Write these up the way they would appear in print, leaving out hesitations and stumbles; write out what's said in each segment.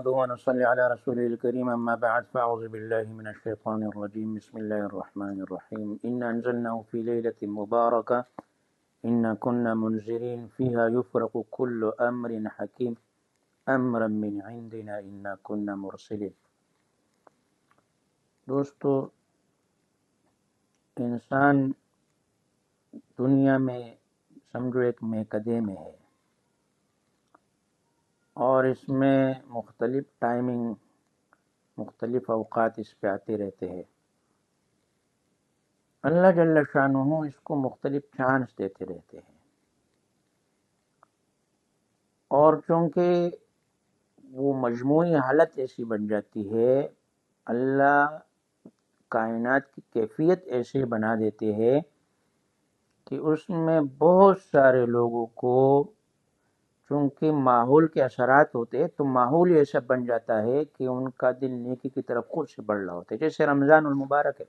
نحمده ونصلي على رسوله الكريم أما بعد فأعوذ بالله من الشيطان الرجيم بسم الله الرحمن الرحيم إنا أنزلناه في ليلة مباركة إنا كنا منذرين فيها يفرق كل أمر حكيم أمرا من عندنا إنا كنا مرسلين. دوستو، انسان دنیا میں سمجھو ایک میکدے میں ہے اور اس میں مختلف ٹائمنگ، مختلف اوقات اس پہ آتے رہتے ہیں. اللہ جل شانہ اس کو مختلف چانس دیتے رہتے ہیں، اور چونکہ وہ مجموعی حالت ایسی بن جاتی ہے، اللہ کائنات کی کیفیت ایسے بنا دیتے ہیں کہ اس میں بہت سارے لوگوں کو، چونکہ ماحول کے اثرات ہوتے ہیں تو ماحول ایسا بن جاتا ہے کہ ان کا دل نیکی کی طرف خود سے بڑھ رہا ہوتا ہے، جیسے رمضان المبارک ہے.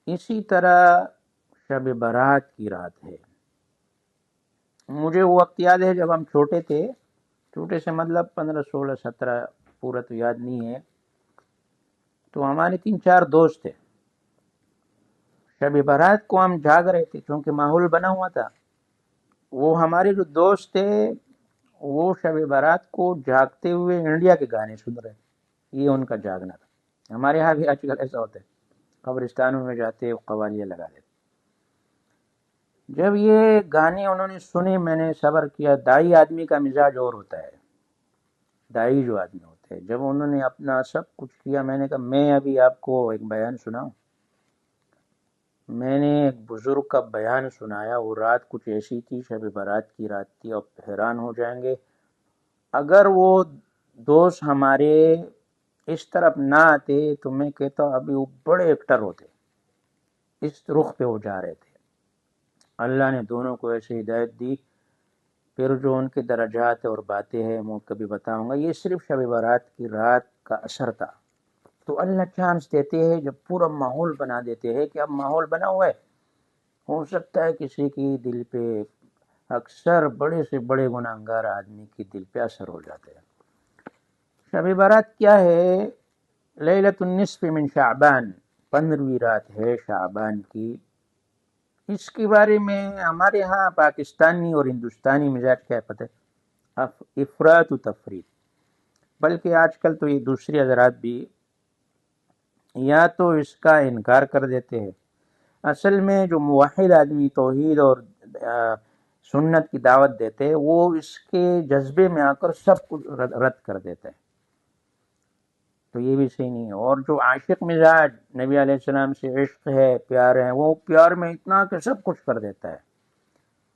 اسی طرح شب برات کی رات ہے. مجھے وہ وقت یاد ہے جب ہم چھوٹے تھے، چھوٹے سے مطلب 15 16 17، پورا تو یاد نہیں ہے، تو ہمارے 3 4 دوست تھے. شب برات کو ہم جاگ رہے تھے کیونکہ ماحول بنا ہوا تھا. وہ ہمارے جو دوست تھے وہ شب برات کو جاگتے ہوئے انڈیا کے گانے سن رہے، یہ ان کا جاگنا تھا. ہمارے یہاں بھی آج کل ایسا ہوتا ہے، قبرستانوں میں جاتے قوالیاں لگا دیتے. جب یہ گانے انہوں نے سنے، میں نے صبر کیا. دائی آدمی کا مزاج اور ہوتا ہے، دائی جو آدمی ہوتے ہیں، جب انہوں نے اپنا سب کچھ کیا، میں نے کہا میں ابھی آپ کو ایک بیان سناؤں. میں نے ایک بزرگ کا بیان سنایا. وہ رات کچھ ایسی تھی، شب برات کی رات تھی، اور حیران ہو جائیں گے اگر وہ دوست ہمارے اس طرف نہ آتے تو میں کہتا ہوں ابھی وہ بڑے ایکٹر ہوتے، اس رخ پہ وہ جا رہے تھے. اللہ نے دونوں کو ایسی ہدایت دی. پھر جو ان کے درجات اور باتیں ہیں میں کبھی بتاؤں گا. یہ صرف شب برات کی رات کا اثر تھا. تو اللہ چانس دیتے ہیں جب پورا ماحول بنا دیتے ہیں کہ اب ماحول بنا ہوا ہے، ہو سکتا ہے کسی کی دل پہ، اکثر بڑے سے بڑے گناہگار آدمی کی دل پہ اثر ہو جاتے ہیں. شب برات کیا ہے؟ لیلۃ النصف من شعبان، 15ویں رات ہے شعبان کی. اس کے بارے میں ہمارے ہاں پاکستانی اور ہندوستانی مزاج کیا پتہ ہے؟ افراط و تفریط. بلکہ آج کل تو یہ دوسری حضرات بھی یا تو اس کا انکار کر دیتے ہیں. اصل میں جو موحد آدمی توحید اور سنت کی دعوت دیتے ہیں، وہ اس کے جذبے میں آ کر سب کچھ رد کر دیتے ہیں. تو یہ بھی صحیح نہیں ہے. اور جو عاشق مزاج، نبی علیہ السلام سے عشق ہے، پیار ہے، وہ پیار میں اتنا کہ سب کچھ کر دیتا ہے.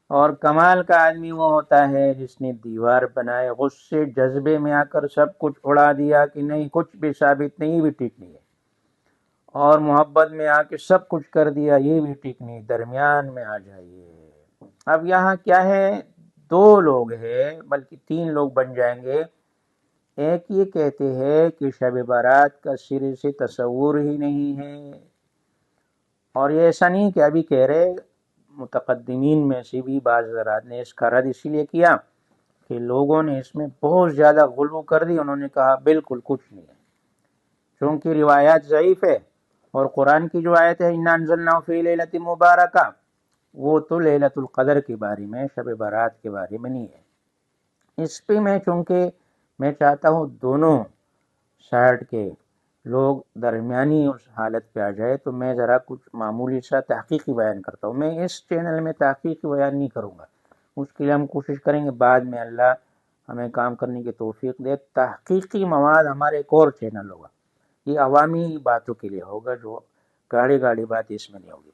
اور کمال کا آدمی وہ ہوتا ہے جس نے دیوار بنائے، غصے جذبے میں آ کر سب کچھ اڑا دیا کہ نہیں کچھ بھی ثابت نہیں، بھی ٹھیک نہیں ہے. اور محبت میں آ کے سب کچھ کر دیا، یہ بھی ٹھیک نہیں. درمیان میں آ جائیے. اب یہاں کیا ہے؟ 2 لوگ ہیں، بلکہ 3 لوگ بن جائیں گے. ایک یہ کہتے ہیں کہ شب برات کا سرے سے تصور ہی نہیں ہے. اور یہ ایسا نہیں کہ ابھی کہہ رہے، متقدمین میں سے بھی بعض حضرات نے اس کا رد اسی لیے کیا کہ لوگوں نے اس میں بہت زیادہ غلو کر دی. انہوں نے کہا بالکل کچھ نہیں ہے، چونکہ روایات ضعیف ہے. اور قرآن کی جو آیت ہے انا انزلناہ فی لیلۃ مبارکہ، وہ تو لیلۃ القدر کے بارے میں، شب برات کے بارے میں نہیں ہے. اس پہ میں چونکہ میں چاہتا ہوں دونوں سائڈ کے لوگ درمیانی اس حالت پہ آ جائے، تو میں ذرا کچھ معمولی سا تحقیقی بیان کرتا ہوں. میں اس چینل میں تحقیقی بیان نہیں کروں گا، اس کے لیے ہم کوشش کریں گے بعد میں اللہ ہمیں کام کرنے کی توفیق دے. تحقیقی مواد ہمارے ایک اور چینل ہوگا، یہ عوامی باتوں کے لیے ہوگا، جو گاڑی بات اس میں نہیں ہوگی.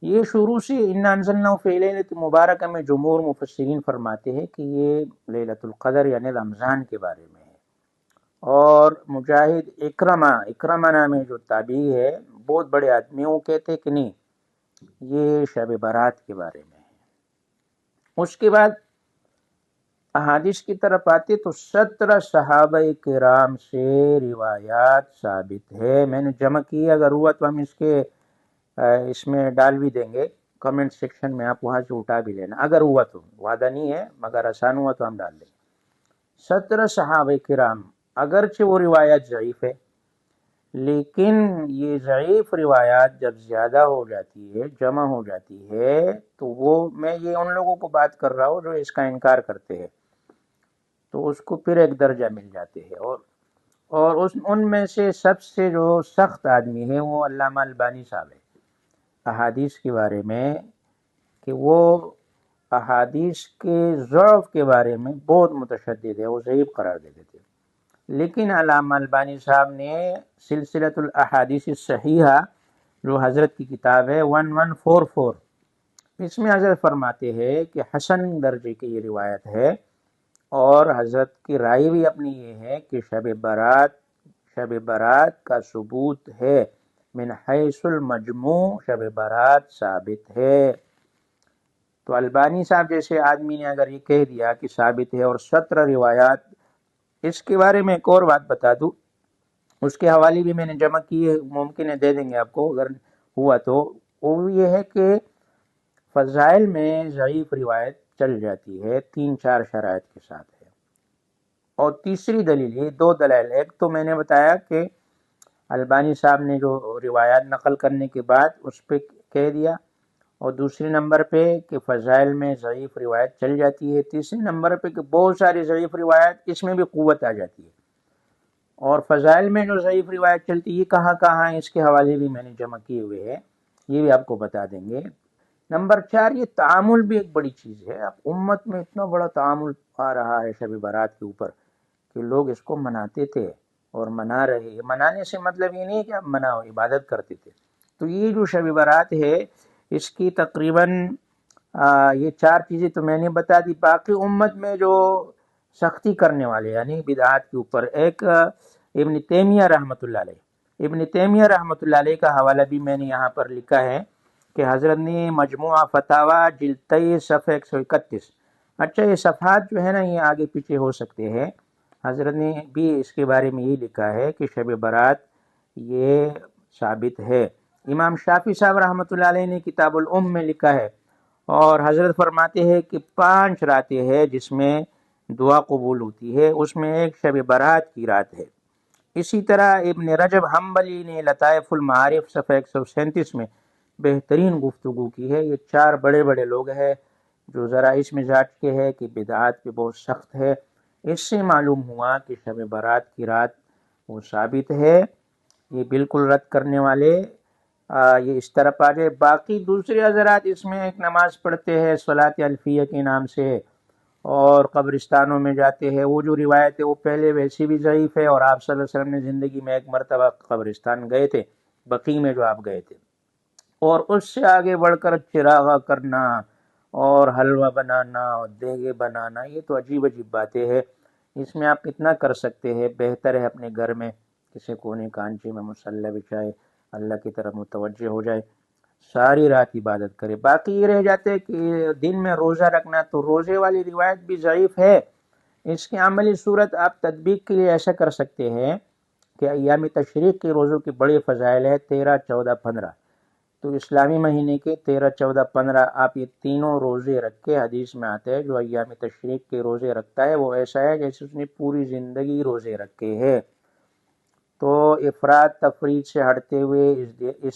یہ شروع سے انا انزلناہ فی لیلۃ مبارکہ میں جمہور مفسرین فرماتے ہیں کہ یہ لیلۃ القدر یعنی رمضان کے بارے میں ہے. اور مجاہد، اکرمہ نام جو تابعی ہے، بہت بڑے آدمی، وہ کہتے کہ نہیں یہ شب برات کے بارے میں ہے. اس کے بعد احادیث کی طرف آتے تو 17 صحابہ کرام سے روایات ثابت ہے. میں نے جمع کی، اگر ہوا تو ہم اس میں ڈال بھی دیں گے کمنٹ سیکشن میں، آپ وہاں سے اٹھا بھی لینا اگر ہوا تو. وعدہ نہیں ہے، مگر آسان ہوا تو ہم ڈال دیں گے. 17 صحابہ کرام، اگرچہ وہ روایت ضعیف ہے، لیکن یہ ضعیف روایات جب زیادہ ہو جاتی ہے، جمع ہو جاتی ہے، تو وہ، میں یہ ان لوگوں کو بات کر رہا ہوں جو اس کا انکار کرتے ہیں، تو اس کو پھر ایک درجہ مل جاتے ہیں۔ اور ان میں سے سب سے جو سخت آدمی ہے وہ علامہ البانی صاحب ہے احادیث کے بارے میں، کہ وہ احادیث کے ضعف کے بارے میں بہت متشدد ہے، وہ ضعیف قرار دیتے تھے۔ لیکن علامہ البانی صاحب نے سلسلۃ الاحادیث الصحیحہ، جو حضرت کی کتاب ہے 1144، اس میں حضرت فرماتے ہیں کہ حسن درجے کی یہ روایت ہے، اور حضرت کی رائے بھی اپنی یہ ہے کہ شب برات کا ثبوت ہے، من حیث المجموع شب برات ثابت ہے۔ تو البانی صاحب جیسے آدمی نے اگر یہ کہہ دیا کہ ثابت ہے، اور 17 روایات، اس کے بارے میں ایک اور بات بتا دوں، اس کے حوالے بھی میں نے جمع کیے، ممکن ہے دے دیں گے آپ کو اگر ہوا تو۔ وہ یہ ہے کہ فضائل میں ضعیف روایت چل جاتی ہے 3-4 شرائط کے ساتھ ہے۔ اور تیسری دلیل، یہ 2 دلائل، ایک تو میں نے بتایا کہ البانی صاحب نے جو روایات نقل کرنے کے بعد اس پہ کہہ دیا، اور دوسری نمبر پہ کہ فضائل میں ضعیف روایت چل جاتی ہے، تیسری نمبر پہ کہ بہت ساری ضعیف روایت اس میں بھی قوت آ جاتی ہے۔ اور فضائل میں جو ضعیف روایت چلتی ہے یہ کہاں ہے، اس کے حوالے بھی میں نے جمع کیے ہوئے ہیں، یہ بھی آپ کو بتا دیں گے۔ نمبر 4، یہ تعامل بھی ایک بڑی چیز ہے۔ اب امت میں اتنا بڑا تعامل آ رہا ہے شب برات کے اوپر کہ لوگ اس کو مناتے تھے اور منا رہے ہیں۔ منانے سے مطلب یہ نہیں کہ آپ مناؤ، عبادت کرتے تھے۔ تو یہ جو شب برات ہے، اس کی تقریباً یہ 4 چیزیں تو میں نے بتا دی۔ باقی امت میں جو سختی کرنے والے یعنی بدعات کے اوپر، ایک ابن تیمیہ رحمۃ اللہ علیہ، ابن تیمیہ رحمۃ اللہ علیہ کا حوالہ بھی میں نے یہاں پر لکھا ہے کہ حضرت نے مجموعہ فتاوی جلد 23 صفحہ 131، اچھا یہ صفحات جو ہے نا یہ آگے پیچھے ہو سکتے ہیں، حضرت نے بھی اس کے بارے میں یہ لکھا ہے کہ شب برات یہ ثابت ہے۔ امام شافعی صاحب رحمۃ اللہ علیہ نے کتاب الام میں لکھا ہے، اور حضرت فرماتے ہیں کہ 5 راتیں ہیں جس میں دعا قبول ہوتی ہے، اس میں ایک شب برات کی رات ہے۔ اسی طرح ابن رجب حنبلی نے لطائف المعارف صفحہ 137 میں بہترین گفتگو کی ہے۔ یہ 4 بڑے بڑے لوگ ہیں جو ذرا اس مزاج کے ہے کہ بدعات پہ بہت سخت ہے۔ اس سے معلوم ہوا کہ شب برات کی رات وہ ثابت ہے۔ یہ بالکل رد کرنے والے یہ اس طرف آ جائے۔ باقی دوسرے حضرات اس میں ایک نماز پڑھتے ہیں صلاۃ الفیہ کے نام سے، اور قبرستانوں میں جاتے ہیں، وہ جو روایت ہے وہ پہلے ویسی بھی ضعیف ہے، اور آپ صلی اللہ علیہ وسلم نے زندگی میں ایک مرتبہ قبرستان گئے تھے، بقیع میں جو آپ گئے تھے، اور اس سے آگے بڑھ کر چراغا کرنا اور حلوہ بنانا اور دیگے بنانا، یہ تو عجیب عجیب باتیں ہیں۔ اس میں آپ کتنا کر سکتے ہیں؟ بہتر ہے اپنے گھر میں کسی کونے کانچے میں مصلی بچھائے، اللہ کی طرف متوجہ ہو جائے، ساری رات عبادت کرے۔ باقی یہ رہ جاتے کہ دن میں روزہ رکھنا، تو روزے والی روایت بھی ضعیف ہے۔ اس کی عملی صورت آپ تطبیق کے لیے ایسا کر سکتے ہیں کہ ایام تشریق کے روزوں کی بڑے فضائل ہے، 13، 14، 15۔ تو اسلامی مہینے کے 13، 14، 15 آپ یہ تینوں روزے رکھ کے، حدیث میں آتے ہیں جو ایام تشریق کے روزے رکھتا ہے وہ ایسا ہے جیسے اس نے پوری زندگی روزے رکھے ہیں۔ تو افراد تفرید سے ہٹتے ہوئے اس